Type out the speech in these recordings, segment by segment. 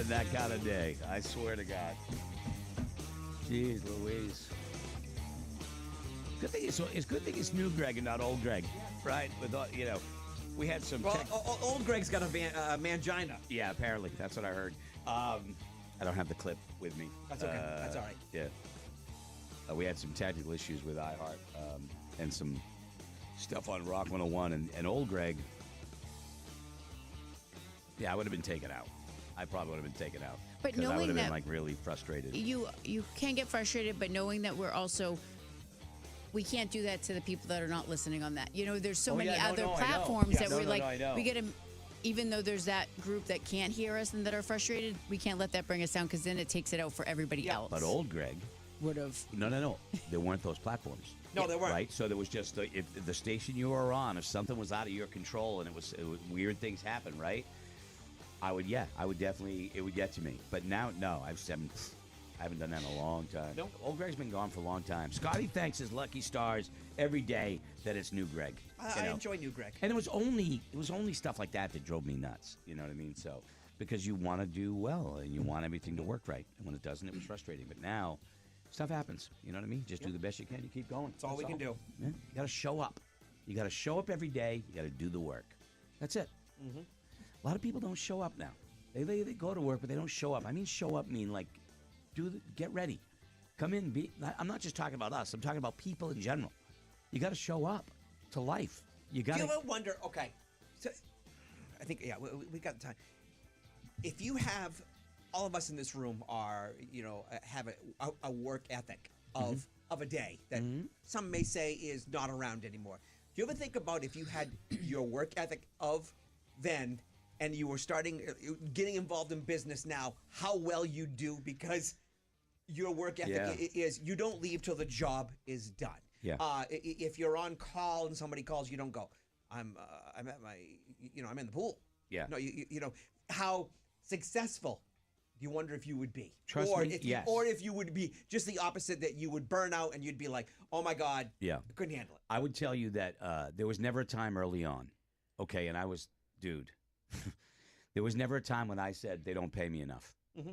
having that kind of day. I swear to God. Jeez Louise. Good thing it's good thing it's new Greg and not old Greg, right? With we had some. Well, old Greg's got a mangina. Yeah, apparently that's what I heard. I don't have the clip with me. That's okay. That's all right. Yeah. We had some technical issues with iHeart and some stuff on Rock 101, and old Greg. Yeah, I would have been taken out. I probably would have been taken out. But because I would knowing have been that like really frustrated. You can get frustrated, but knowing that we can't do that to the people that are not listening on that. There's so many other platforms that we get to, even though there's that group that can't hear us and that are frustrated, we can't let that bring us down because then it takes it out for everybody else. But old Greg would have. No. There weren't those platforms. No, there weren't. Right? So there was just if the station you were on, if something was out of your control and it was weird things happen, right? I would definitely, it would get to me. But now, no, I haven't done that in a long time. Nope. Old Greg's been gone for a long time. Scotty thanks his lucky stars every day that it's new Greg. I enjoy new Greg. And it was only stuff like that drove me nuts. You know what I mean? So, because you want to do well and you want everything to work right. And when it doesn't, it was frustrating. But now, stuff happens. You know what I mean? Just do the best you can. You keep going. That's all we can do. Yeah? You got to show up. You got to show up every day. You got to do the work. That's it. Mm-hmm. A lot of people don't show up now. They go to work, but they don't show up. I mean, show up mean like get ready. Come in. I'm not just talking about us. I'm talking about people in general. You got to show up to life. You got to. Do you ever wonder, okay, so I think, we got the time. If you have, all of us in this room have a work ethic of a day that some may say is not around anymore. Do you ever think about if you had your work ethic of then and you were getting involved in business now, how well you do because your work ethic is you don't leave till the job is done. Yeah. If you're on call and somebody calls, you don't go. I'm at my, I'm in the pool. Yeah. No, how successful do you wonder if you would be? Trust me, yes. Or if you would be just the opposite, that you would burn out and you'd be like, oh my God, I couldn't handle it. I would tell you that there was never a time early on, okay, and dude, there was never a time when I said they don't pay me enough. Mm-hmm.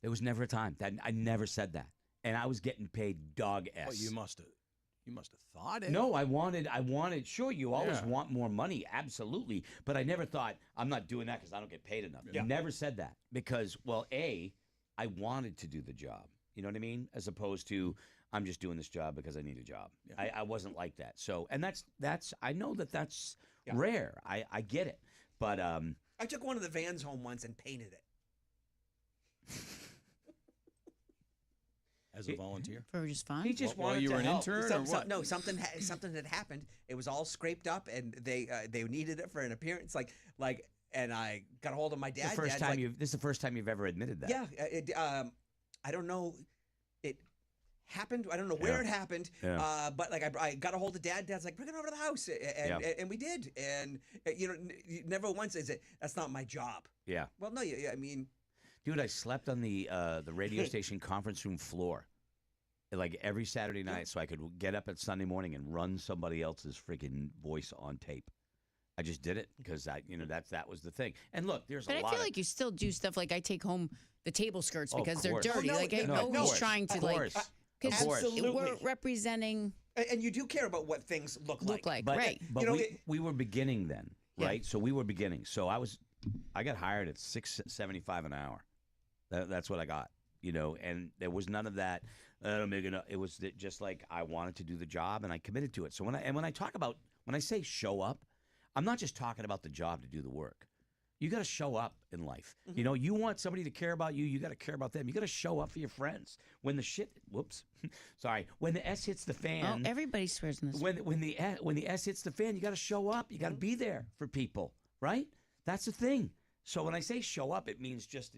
There was never a time. I never said that. And I was getting paid dog S. Well, you must have thought it. No, I wanted, sure, you always want more money, absolutely. But I never thought, I'm not doing that because I don't get paid enough. Yeah. Never said that. Because, well, I wanted to do the job. You know what I mean? As opposed to, I'm just doing this job because I need a job. Yeah. I wasn't like that. So, and that's I know that's rare. I get it. But I took one of the vans home once and painted it. As a volunteer? For just fun? he just While wanted you to were an help. intern or what? No, something had happened. It was all scraped up, and they needed it for an appearance. And I got a hold of my dad. This is the first time you've ever admitted that. Yeah. I don't know. It happened. I don't know where it happened. Yeah. But I got a hold of Dad. Dad's like, bring it over to the house, and we did. And never once is it. That's not my job. Yeah. Well, no. I mean. Dude, I slept on the radio station conference room floor like every Saturday night so I could get up at Sunday morning and run somebody else's freaking voice on tape. I just did it because that was the thing. And look, there's but a lot. I feel like you still do stuff like I take home the table skirts Oh, because of they're course. dirty. Oh, no, like I no, know of he's course. trying to Of like course. because Absolutely. we're representing And you do care about what things look like. But, right. But we were beginning then, right? Yeah. So we were beginning. So I got hired at $6.75 an hour. That's what I got, and there was none of that. It was just like I wanted to do the job and I committed to it. So when I say show up, I'm not just talking about the job to do the work. You got to show up in life. Mm-hmm. You want somebody to care about you. You got to care about them. You got to show up for your friends. When when the S hits the fan. Oh, everybody swears in this. When the S hits the fan, you got to show up. You got to be there for people, right? That's the thing. So when I say show up, it means just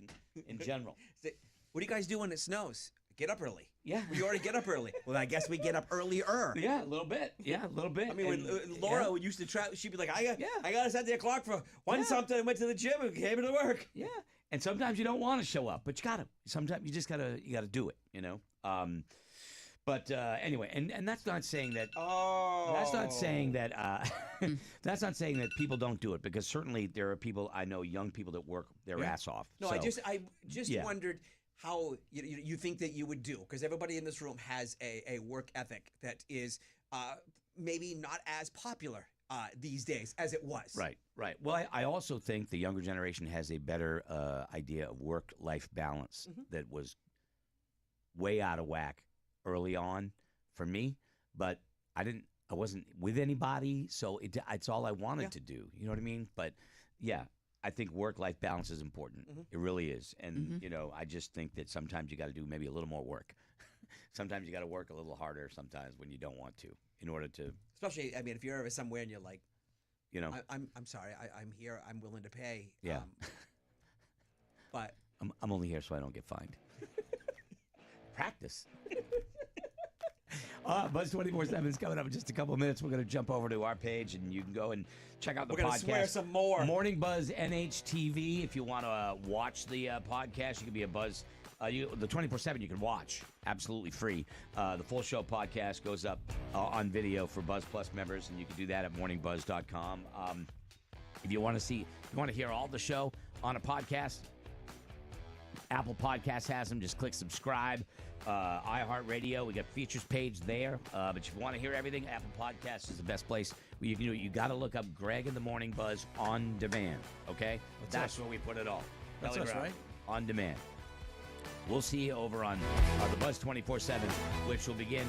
in general. What do you guys do when it snows? Get up early. Yeah. We already get up early. Well, I guess we get up earlier. Yeah, a little bit. Yeah, a little bit. I mean, when Laura used to travel, she'd be like, I got to set the clock for something. I went to the gym and came into work. Yeah. And sometimes you don't want to show up, but you got to. Sometimes you just got to do it, But anyway, and that's not saying that. Oh. That's not saying that. That's not saying that people don't do it, because certainly there are people I know, young people that work their ass off. No, So, I just yeah. wondered how you think that you would do, because everybody in this room has a work ethic that is maybe not as popular these days as it was. Right. Well, I also think the younger generation has a better idea of work-life balance that was way out of whack early on for me, but I wasn't with anybody, so it's all I wanted to do. You know what I mean? But yeah, I think work-life balance is important. It really is. And, I just think that sometimes you got to do maybe a little more work. Sometimes you got to work a little harder sometimes when you don't want to, in order to. Especially, I mean, if you're ever somewhere and you're like, I'm sorry, I'm here, I'm willing to pay. Yeah. But I'm only here so I don't get fined. Practice. Buzz 24/7 is coming up in just a couple of minutes. We're going to jump over to our page, and you can go and check out the podcast. We're going to swear some more. Morning Buzz NHTV. If you want to watch the podcast, you can be a Buzz. The 24/7 you can watch absolutely free. The full show podcast goes up on video for Buzz Plus members, and you can do that at morningbuzz.com. If you want to hear all the show on a podcast, Apple Podcasts has them. Just click subscribe. iHeartRadio, we got features page there. But if you want to hear everything, Apple Podcasts is the best place. You got to look up Greg in the Morning Buzz on demand. Okay, that's where we put it all. That's Belly us, Brown, right? On demand. We'll see you over on the Buzz 24/7, which will begin